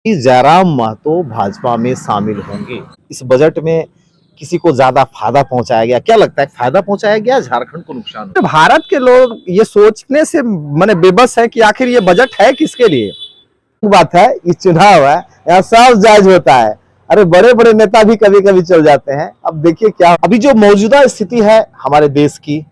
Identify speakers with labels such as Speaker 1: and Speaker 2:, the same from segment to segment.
Speaker 1: कि जयराम महतो भाजपा में शामिल होंगे। इस बजट में किसी को ज्यादा फायदा पहुंचाया गया, क्या लगता है फायदा पहुंचाया गया, झारखंड को नुकसान?
Speaker 2: भारत के लोग ये सोचने से माने बेबस है कि आखिर ये बजट है किसके लिए।
Speaker 1: बात है, ये चुनाव है, यहाँ सब जायज होता है। अरे बड़े बड़े नेता भी कभी कभी चल जाते हैं। अब देखिए क्या अभी जो मौजूदा स्थिति है हमारे देश की,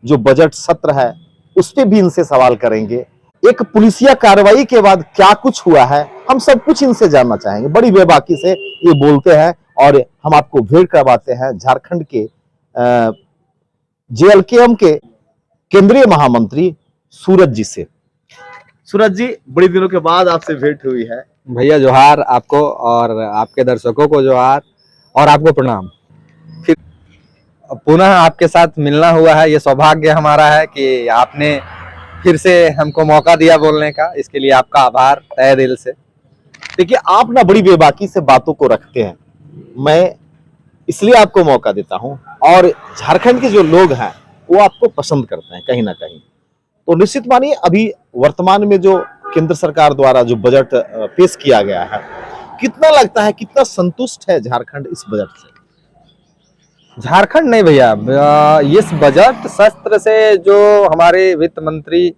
Speaker 1: जो बजट सत्र है उस पर भी इनसे सवाल करेंगे। एक पुलिसिया कार्रवाई के बाद क्या कुछ हुआ है, हम सब कुछ इनसे जानना चाहेंगे। बड़ी बेबाकी से ये बोलते हैं और हम आपको भेंट करवाते हैं झारखंड के जेएलकेएम के केंद्रीय महामंत्री सूरज जी से। सूरज जी, बड़ी दिनों के बाद आपसे भेंट हुई है।
Speaker 2: भैया जोहार आपको और आपके दर्शकों को जोहार और आपको प्रणाम। फिर पुनः आपके साथ मिलना हुआ है, ये सौभाग्य हमारा है कि आपने फिर से हमको मौका दिया बोलने का, इसके लिए आपका आभार तहे दिल से।
Speaker 1: देखिए, आप ना बड़ी बेबाकी से बातों को रखते हैं, मैं इसलिए आपको मौका देता हूं और झारखंड के जो लोग हैं वो आपको पसंद करते हैं कहीं ना कहीं। तो निश्चित मानिए अभी वर्तमान में जो केंद्र सरकार द्वारा जो बजट पेश किया गया है, कितना लगता है, कितना संतुष्ट है झारखंड इस बजट से?
Speaker 2: झारखंड नहीं भैया, इस बजट सत्र से जो हमारे वित्त मंत्री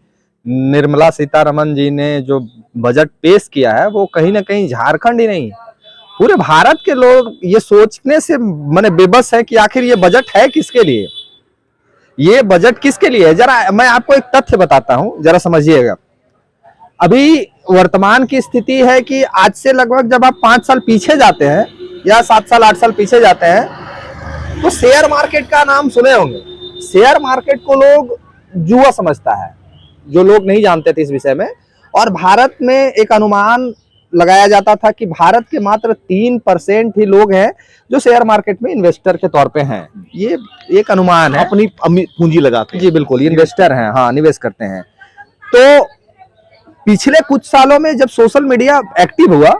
Speaker 2: निर्मला सीतारमण जी ने जो बजट पेश किया है वो कहीं ना कहीं झारखंड ही नहीं पूरे भारत के लोग ये सोचने से माने बेबस है कि आखिर ये बजट है किसके लिए। ये बजट किसके लिए है, जरा मैं आपको एक तथ्य बताता हूं, जरा समझिएगा। अभी वर्तमान की स्थिति है कि आज से लगभग जब आप 5 साल पीछे जाते हैं या 7 साल 8 साल पीछे जाते हैं तो शेयर मार्केट का नाम सुने होंगे। शेयर मार्केट को लोग जुआ समझता है, जो लोग नहीं जानते थे इस विषय में। और भारत में एक अनुमान लगाया जाता था कि भारत के मात्र 3% ही लोग हैं जो शेयर मार्केट में इन्वेस्टर के तौर पे हैं। ये एक अनुमान है,
Speaker 1: अपनी पूंजी लगाते हैं।
Speaker 2: जी बिल्कुल, इन्वेस्टर हैं, हाँ निवेश करते हैं। तो पिछले कुछ सालों में जब सोशल मीडिया एक्टिव हुआ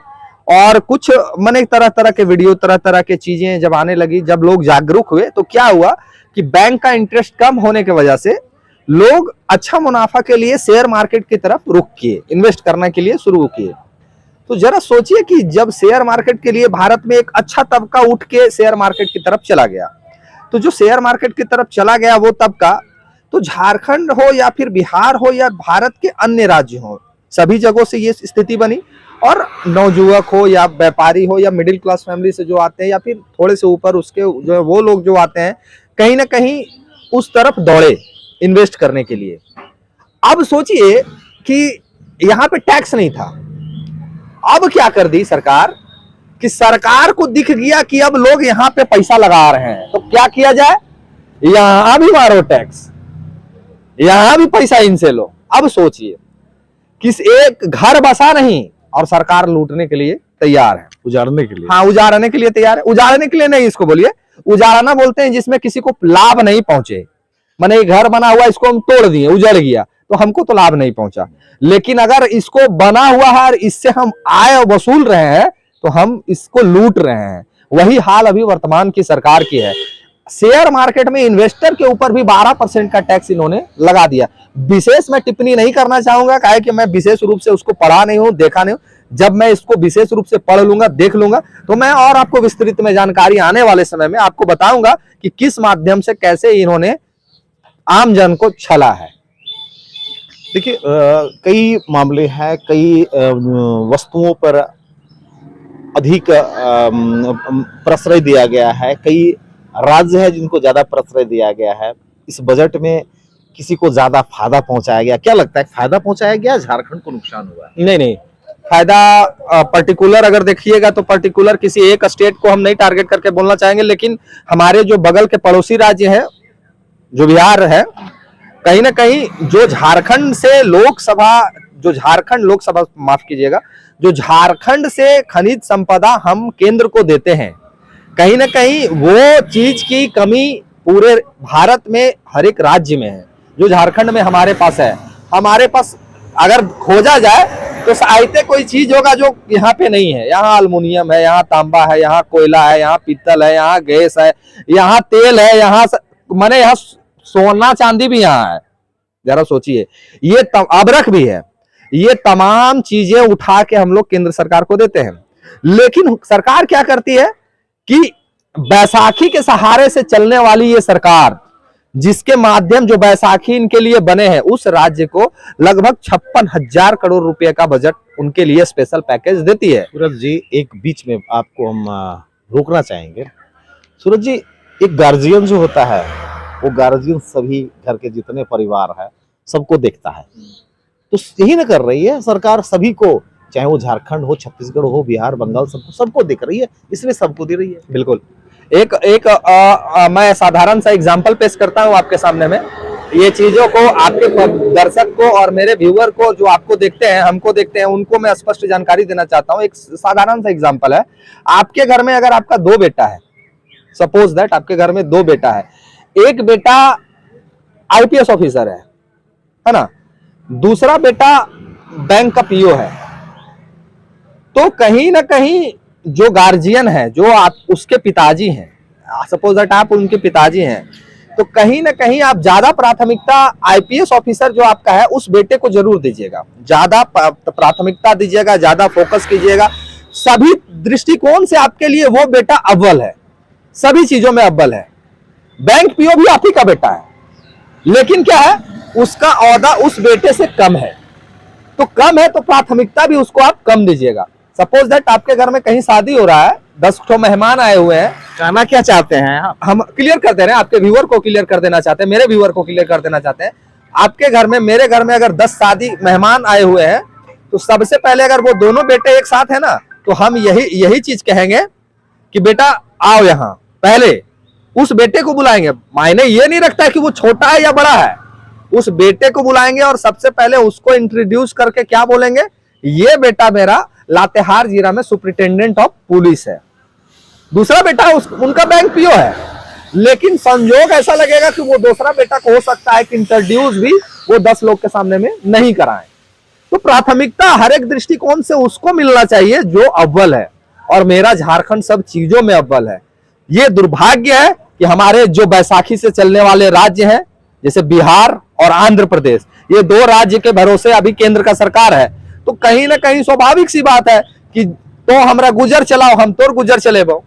Speaker 2: और कुछ माने तरह तरह के वीडियो, तरह तरह के चीजें जब आने लगी, जब लोग जागरूक हुए तो क्या हुआ कि बैंक का इंटरेस्ट कम होने की वजह से लोग अच्छा मुनाफा के लिए शेयर मार्केट की तरफ रुख किए, इन्वेस्ट करने के लिए शुरू किए। तो जरा सोचिए कि जब शेयर मार्केट के लिए भारत में एक अच्छा तबका उठ के शेयर मार्केट की तरफ चला गया, तो जो शेयर मार्केट की तरफ चला गया वो तबका, तो झारखंड हो या फिर बिहार हो या भारत के अन्य राज्य हो, सभी जगहों से ये स्थिति बनी। और नवयुवक हो या व्यापारी हो या मिडिल क्लास फैमिली से जो आते हैं या फिर थोड़े से ऊपर उसके जो वो लोग जो आते हैं, कहीं ना कहीं उस तरफ दौड़े इन्वेस्ट करने के लिए। अब सोचिए कि यहाँ पे टैक्स नहीं था, अब क्या कर दी सरकार कि सरकार को दिख गया कि अब लोग यहाँ पे पैसा लगा रहे हैं, तो क्या किया जाए, यहां भी मारो टैक्स, यहां भी पैसा इनसे लो। अब सोचिए किस एक घर बसा नहीं और सरकार लूटने के लिए तैयार है,
Speaker 1: उजाड़ने के लिए।
Speaker 2: हाँ उजाड़ने के लिए तैयार है। उजाड़ने के लिए नहीं, इसको बोलिए उजाड़ना बोलते हैं जिसमें किसी को लाभ नहीं पहुंचे। माने घर बना हुआ इसको हम तोड़ दिए, उजड़ गया, तो हमको तो लाभ नहीं पहुंचा। लेकिन अगर इसको बना हुआ है और इससे हम आय वसूल रहे हैं तो हम इसको लूट रहे हैं। वही हाल अभी वर्तमान की सरकार की है। शेयर मार्केट में इन्वेस्टर के ऊपर भी 12% का टैक्स इन्होंने लगा दिया। विशेष मैं टिप्पणी नहीं करना चाहूंगा, काहे कि मैं विशेष रूप से उसको पढ़ा नहीं हूं, देखा नहीं हूं। जब मैं इसको विशेष रूप से पढ़ लूंगा, देख लूंगा, तो मैं और आपको विस्तृत में जानकारी आने वाले समय में आपको बताऊंगा कि किस माध्यम से कैसे इन्होंने आम जन को छला है।
Speaker 1: देखिए, कई मामले हैं, कई वस्तुओं पर अधिक प्रश्रय दिया गया है, कई राज्य है जिनको ज्यादा प्रश्रय दिया गया है। इस बजट में किसी को ज्यादा फायदा पहुंचाया गया, क्या लगता है फायदा पहुंचाया गया, झारखंड को नुकसान हुआ?
Speaker 2: नहीं, फायदा पर्टिकुलर अगर देखिएगा तो पर्टिकुलर किसी एक स्टेट को हम नहीं टारगेट करके बोलना चाहेंगे, लेकिन हमारे जो बगल के पड़ोसी राज्य है, जो बिहार है, कहीं ना कहीं जो झारखंड से माफ कीजिएगा, जो झारखंड से खनिज संपदा हम केंद्र को देते हैं, कहीं ना कहीं वो चीज की कमी पूरे भारत में हर एक राज्य में है, जो झारखंड में हमारे पास है। हमारे पास अगर खोजा जाए तो साहित्य कोई चीज होगा जो यहाँ पे नहीं है। यहाँ अल्मुनियम है, यहाँ तांबा है, यहाँ कोयला है, यहाँ पीतल है, यहाँ गैस है, यहाँ तेल है, यहाँ माने यहाँ सोना चांदी भी यहाँ है। जरा सोचिए, ये अबरख भी है। ये तमाम चीजें उठा के हम लोग केंद्र सरकार को देते हैं। लेकिन सरकार क्या करती है कि बैसाखी के सहारे से चलने वाली ये सरकार, जिसके माध्यम जो बैसाखी इनके लिए बने हैं, उस राज्य को लगभग 56,000 करोड़ रुपए का बजट उनके लिए स्पेशल पैकेज देती है।
Speaker 1: सूरज जी, एक बीच में आपको हम रोकना चाहेंगे। सूरज जी, एक गार्जियन जो होता है, वो गार्जियन सभी घर के जितने परिवार है सबको देखता है, तो यही ना कर रही है सरकार, सभी को, चाहे वो झारखंड हो, छत्तीसगढ़ हो, बिहार, बंगाल, सबको देख रही है, इसलिए सबको दे रही है।
Speaker 2: बिल्कुल। एक मैं साधारण सा एग्जांपल पेश करता हूं आपके सामने में। ये चीजों को आपके दर्शक को और मेरे व्यूअर को, जो आपको देखते हैं, हमको देखते हैं, उनको मैं स्पष्ट जानकारी देना चाहता हूं। एक साधारण सा एग्जांपल है, आपके घर में अगर आपका 2 बेटा है, सपोज दैट आपके घर में 2 बेटा है, एक बेटा आईपीएस ऑफिसर है ना, दूसरा बेटा बैंक का पीओ है, तो कहीं ना कहीं जो गार्जियन है, जो आप उसके पिताजी हैं, सपोज दैट आप उनके पिताजी हैं, तो कहीं ना कहीं आप ज्यादा प्राथमिकता आईपीएस ऑफिसर जो आपका है उस बेटे को जरूर दीजिएगा, ज्यादा प्राथमिकता दीजिएगा, ज्यादा फोकस कीजिएगा। सभी दृष्टिकोण से आपके लिए वो बेटा अव्वल है, सभी चीजों में अव्वल है। बैंक पीओ भी आप ही का बेटा है, लेकिन क्या है, उसका औहदा उस बेटे से कम है, तो कम है तो प्राथमिकता भी उसको आप कम दीजिएगा। सपोज दैट आपके घर में कहीं शादी हो रहा है, 10 ठो मेहमान आए हुए हैं,
Speaker 1: कहना क्या चाहते हैं आप?
Speaker 2: हम क्लियर कर दे रहे हैं, आपके व्यूअर को क्लियर कर देना चाहते हैं, मेरे व्यूअर को क्लियर कर देना चाहते हैं। आपके घर में, मेरे घर में अगर 10 शादी मेहमान आए हुए हैं, तो सबसे पहले अगर वो दोनों बेटे एक साथ है ना, तो हम यही चीज कहेंगे कि बेटा आओ यहाँ, पहले उस बेटे को बुलाएंगे। मायने ये नहीं रखता है कि वो छोटा है या बड़ा है, उस बेटे को बुलाएंगे और सबसे पहले उसको इंट्रोड्यूस करके क्या बोलेंगे, ये बेटा मेरा लातेहार जिला में सुपरिटेंडेंट ऑफ पुलिस है, दूसरा बेटा उनका बैंक पीओ है। लेकिन संजोग ऐसा लगेगा कि वो दूसरा बेटा को हो सकता है कि इंट्रोड्यूस भी वो 10 लोग के सामने में नहीं कराएं। तो प्राथमिकता हर एक दृष्टिकोण से उसको मिलना चाहिए जो अव्वल है, और मेरा झारखंड सब चीजों में अव्वल है। ये दुर्भाग्य है कि हमारे जो बैसाखी से चलने वाले राज्य हैं, जैसे बिहार और आंध्र प्रदेश, ये 2 राज्य के भरोसे अभी केंद्र का सरकार है, तो कहीं ना कहीं स्वाभाविक सी बात है कि तो हमरा गुजर चलाओ, हम तोर गुजर चलेबो,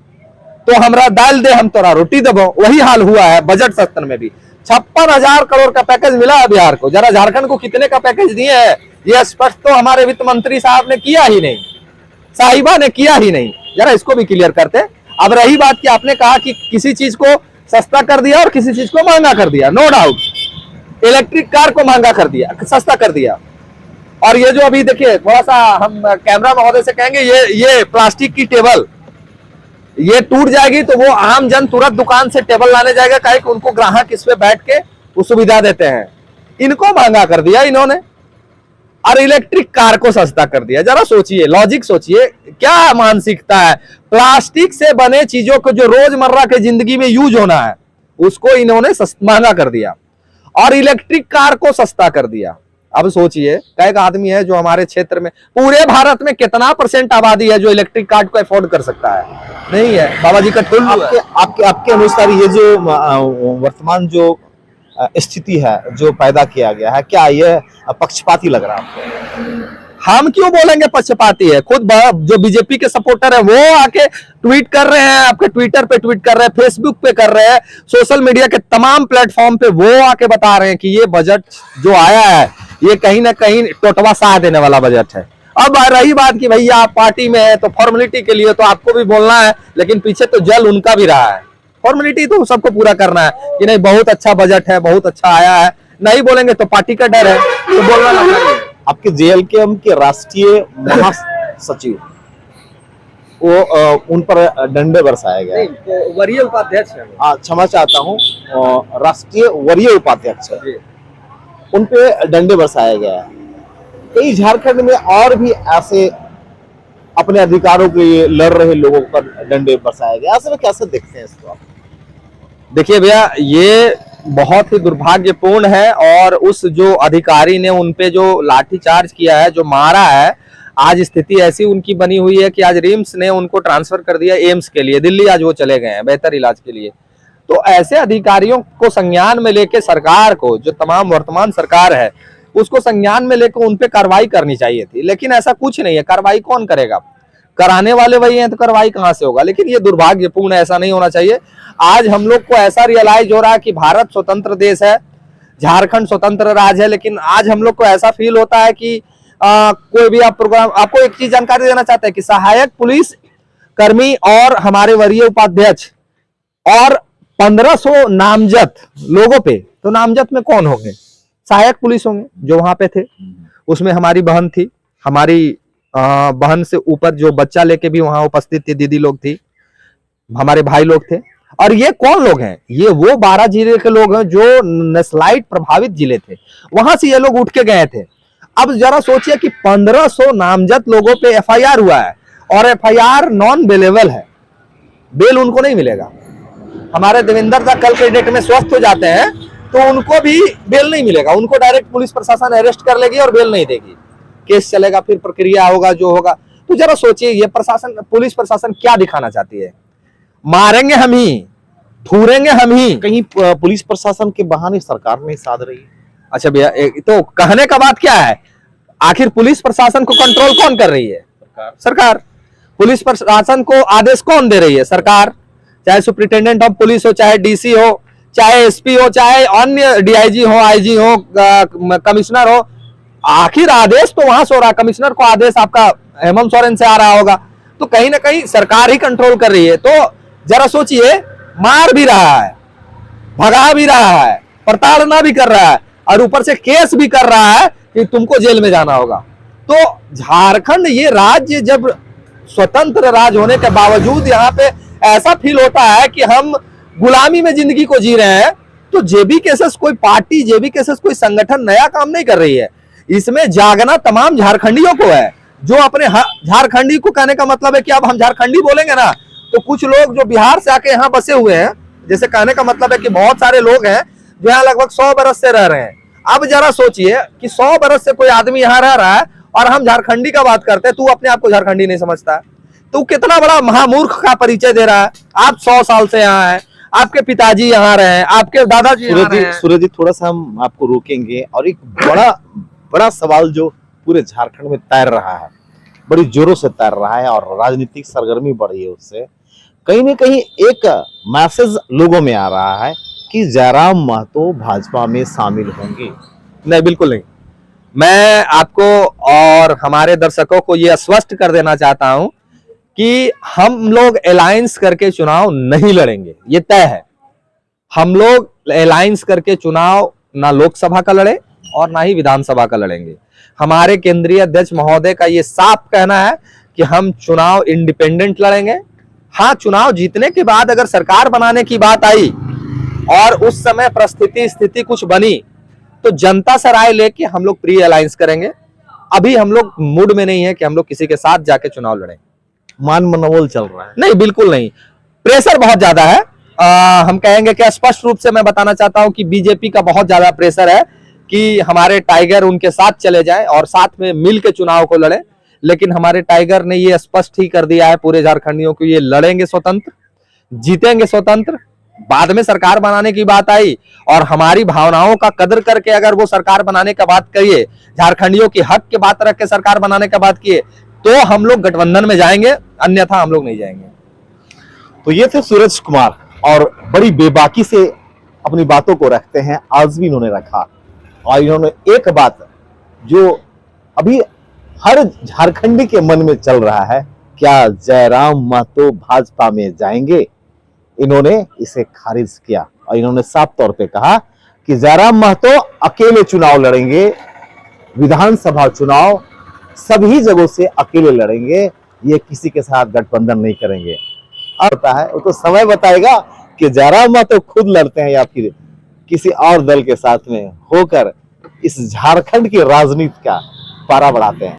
Speaker 2: तो हमरा दाल दे, हम तोरा रोटी देबो। वही हाल हुआ है बजट सत्र में भी। 56,000 करोड़ का पैकेज मिला है बिहार को, जरा झारखंड को कितने का पैकेज दिए हैं ये स्पष्ट तो हमारे वित्त मंत्री साहब ने किया ही नहीं, साहिबा ने किया ही नहीं, जरा इसको भी क्लियर करते। अब रही बात कि आपने कहा कि किसी चीज को सस्ता कर दिया और किसी चीज को महंगा कर दिया, नो डाउट। इलेक्ट्रिक कार को महंगा कर दिया, सस्ता कर दिया, और ये जो अभी देखिए, थोड़ा सा हम कैमरा महोदय से कहेंगे, ये प्लास्टिक की टेबल ये टूट जाएगी तो वो आम जन तुरंत दुकान से टेबल लाने जाएगा, काहे कि उनको ग्राहक इस पे बैठ के वो सुविधा देते हैं। इनको महंगा कर दिया इन्होंने, और इलेक्ट्रिक कार को सस्ता कर दिया। जरा सोचिए, लॉजिक सोचिए, क्या मानसिकता है। प्लास्टिक से बने चीजों को जो रोजमर्रा के जिंदगी में यूज होना है उसको इन्होंने महंगा कर दिया, और इलेक्ट्रिक कार को सस्ता कर दिया। अब सोचिए, कई आदमी है जो हमारे क्षेत्र में, पूरे भारत में कितना % आबादी है जो इलेक्ट्रिक कार को अफोर्ड कर सकता है? नहीं है। बाबा जी का टुल्लू है।
Speaker 1: आपके अनुसार ये जो वर्तमान जो स्थिति है जो पैदा किया गया है, क्या ये पक्षपाती लग रहा है आपको?
Speaker 2: हम क्यों बोलेंगे पक्षपाती है? खुद जो बीजेपी के सपोर्टर है वो आके ट्वीट कर रहे हैं, आपके ट्विटर पे ट्वीट कर रहे हैं, फेसबुक पे कर रहे हैं, सोशल मीडिया के तमाम प्लेटफॉर्म पे वो आके बता रहे हैं कि ये बजट जो आया है ये कहीं ना कहीं टोटवा सा देने वाला बजट है। अब रही बात कि भैया आप पार्टी में है तो फॉर्मेलिटी के लिए तो आपको भी बोलना है, लेकिन पीछे तो जल उनका भी रहा है। फॉर्मेलिटी तो सबको पूरा करना है कि नहीं बहुत अच्छा बजट है, बहुत अच्छा आया है, नहीं बोलेंगे तो पार्टी का डर है, तो बोलना लगता है।
Speaker 1: आपके जेएलकेएम के राष्ट्रीय महासचिव वो उन पर डंडे बरसाया गया,
Speaker 2: तो वरीय उपाध्यक्ष है,
Speaker 1: क्षमा चाहता हूँ, राष्ट्रीय वरीय उपाध्यक्ष है, उन पे डंडे बरसाया गया है। कई झारखंड में और भी ऐसे अपने अधिकारों के लिए लड़ रहे लोगों पर डंडे बरसाया गया, ऐसे में कैसे देखते हैं इसको आप?
Speaker 2: देखिए भैया, ये बहुत ही दुर्भाग्यपूर्ण है, और उस जो अधिकारी ने उनपे जो लाठीचार्ज किया है, जो मारा है, आज स्थिति ऐसी उनकी बनी हुई है कि आज रिम्स ने उनको ट्रांसफर कर दिया एम्स के लिए, दिल्ली आज वो चले गए हैं बेहतर इलाज के लिए। तो ऐसे अधिकारियों को संज्ञान में लेके सरकार को, जो तमाम वर्तमान सरकार है, उसको संज्ञान में लेकर उन पे कार्रवाई करनी चाहिए थी, लेकिन ऐसा कुछ नहीं है। कार्रवाई कौन करेगा? कराने वाले वही हैं, तो कार्रवाई कहां से होगा? लेकिन ये दुर्भाग्यपूर्ण, ऐसा नहीं होना चाहिए। आज हम लोग को ऐसा रियलाइज हो रहा है कि भारत स्वतंत्र देश है, झारखंड स्वतंत्र राज्य है, लेकिन आज हम लोग को ऐसा फील होता है कि कोई भी आप प्रोग्राम, आपको एक चीज जानकारी देना चाहते हैं कि सहायक पुलिस कर्मी और हमारे वरीय उपाध्यक्ष और 1500 नामजद लोगों पे, तो नामजद में कौन होंगे? सहायक पुलिस होंगे जो वहां पे थे। उसमें हमारी बहन थी, हमारी बहन से ऊपर जो बच्चा लेके भी वहां उपस्थित थी, दीदी लोग थी, हमारे भाई लोग थे। और ये कौन लोग हैं? ये वो 12 जिले के लोग हैं जो नक्सलाइट प्रभावित जिले थे, वहां से ये लोग उठ के गए थे। अब जरा सोचिए कि 1500 नामजद लोगों पे एफआईआर हुआ है और एफआईआर नॉन बेलेबल है, बेल उनको नहीं मिलेगा। हमारे देवेंद्र दा कल के डेट में स्वस्थ हो जाते हैं तो उनको भी बेल नहीं मिलेगा, उनको डायरेक्ट पुलिस प्रशासन अरेस्ट कर लेगी और बेल नहीं देगी, केस चलेगा, फिर प्रक्रिया होगा जो होगा। तो जरा सोचिए ये प्रशासन, पुलिस प्रशासन क्या दिखाना चाहती है? मारेंगे हम ही, ठूरेंगे हम ही।
Speaker 1: कहीं पुलिस प्रशासन के बहाने सरकार नहीं साध रही है।
Speaker 2: अच्छा भैया, तो कहने का बात क्या है? आखिर पुलिस प्रशासन को कंट्रोल कौन कर रही है? सरकार। पुलिस प्रशासन को आदेश कौन दे रही है? सरकार। चाहे सुप्रिंटेंडेंट ऑफ पुलिस हो, चाहे डीसी हो, चाहे एसपी हो, चाहे अन्य डीआईजी हो, आईजी हो, कमिश्नर हो, आखिर आदेश तो वहां से हो रहा है। कमिश्नर को आदेश आपका हेमंत सोरेन से आ रहा होगा, तो कहीं ना कहीं सरकार ही कंट्रोल कर रही है। तो जरा सोचिए, मार भी रहा है, भगा भी रहा है, प्रताड़ना भी कर रहा है और ऊपर से केस भी कर रहा है कि तुमको जेल में जाना होगा। तो झारखंड ये राज्य जब स्वतंत्र राज्य होने के बावजूद यहाँ पे ऐसा फील होता है कि हम गुलामी में जिंदगी को जी रहे हैं। तो जेबी केसेस कोई पार्टी, जेबी केसेस कोई संगठन नया काम नहीं कर रही है। इसमें जागना तमाम झारखंडियों को है, जो अपने झारखंडी को, कहने का मतलब है कि अब हम झारखंडी बोलेंगे ना तो कुछ लोग जो बिहार से आके यहाँ बसे हुए हैं, जैसे कहने का मतलब है कि बहुत सारे लोग हैं जो यहाँ लगभग 100 बरस से रह रहे हैं। अब जरा सोचिए कि 100 बरस से कोई आदमी यहाँ रह रहा है और हम झारखंडी का बात करते हैं, तू अपने आप को झारखंडी नहीं समझता है, तो कितना बड़ा महामूर्ख का परिचय दे रहा है। आप 100 साल से यहाँ हैं, आपके पिताजी यहाँ रहे हैं, आपके दादाजी यहाँ रहे हैं।
Speaker 1: सूरज जी, थोड़ा सा हम आपको रोकेंगे और एक बड़ा सवाल जो पूरे झारखंड में तैर रहा है, बड़ी जोरों से तैर रहा है और राजनीतिक सरगर्मी बढ़ी है उससे, कहीं ना कहीं एक मैसेज लोगों में आ रहा है कि जयराम महतो भाजपा में शामिल होंगे।
Speaker 2: नहीं, बिल्कुल नहीं। मैं आपको और हमारे दर्शकों को यह स्पष्ट कर देना चाहता हूं कि हम लोग अलायंस करके चुनाव नहीं लड़ेंगे, ये तय है। हम लोग अलायंस करके चुनाव ना लोकसभा का लड़े और ना ही विधानसभा का लड़ेंगे। हमारे केंद्रीय अध्यक्ष महोदय का ये साफ कहना है कि हम चुनाव इंडिपेंडेंट लड़ेंगे। हाँ, चुनाव जीतने के बाद अगर सरकार बनाने की बात आई और उस समय परिस्थिति स्थिति कुछ बनी तो जनता से राय लेके हम लोग प्री अलायंस करेंगे। अभी हम लोग मूड में नहीं है कि हम लोग किसी के साथ जाके चुनाव लड़ें।
Speaker 1: मान मनोबल चल रहा है?
Speaker 2: नहीं, बिल्कुल नहीं। प्रेशर बहुत ज्यादा है। हम कहेंगे कि स्पष्ट रूप से मैं बताना चाहता हूं कि बीजेपी का बहुत ज्यादा प्रेशर है कि हमारे टाइगर उनके साथ चले जाएं और साथ में मिल के चुनाव को लड़े। लेकिन हमारे टाइगर ने ये स्पष्ट ही कर दिया है पूरे झारखंडियों को, ये लड़ेंगे स्वतंत्र, जीतेंगे स्वतंत्र। बाद में सरकार बनाने की बात आई और हमारी भावनाओं का कदर करके अगर वो सरकार बनाने का बात करिए, झारखंडियों की हक की बात रख के सरकार बनाने का बात किए, तो हम लोग गठबंधन में जाएंगे, अन्यथा हम लोग नहीं जाएंगे।
Speaker 1: तो ये थे सूरज कुमार और बड़ी बेबाकी से अपनी बातों को रखते हैं। आज भी इन्होंने रखा और इन्होंने एक बात जो अभी हर झारखंडी के मन में चल रहा है, क्या जयराम महतो भाजपा में जाएंगे, इन्होंने इसे खारिज किया और इन्होंने साफ तौर पे कहा कि जयराम महतो अकेले चुनाव लड़ेंगे, विधानसभा चुनाव सभी जगहों से अकेले लड़ेंगे, ये किसी के साथ गठबंधन नहीं करेंगे। अब होता है वो तो समय बताएगा कि जयराम महतो खुद लड़ते हैं या फिर किसी और दल के साथ में होकर इस झारखंड की राजनीति का पारा बढ़ाते हैं।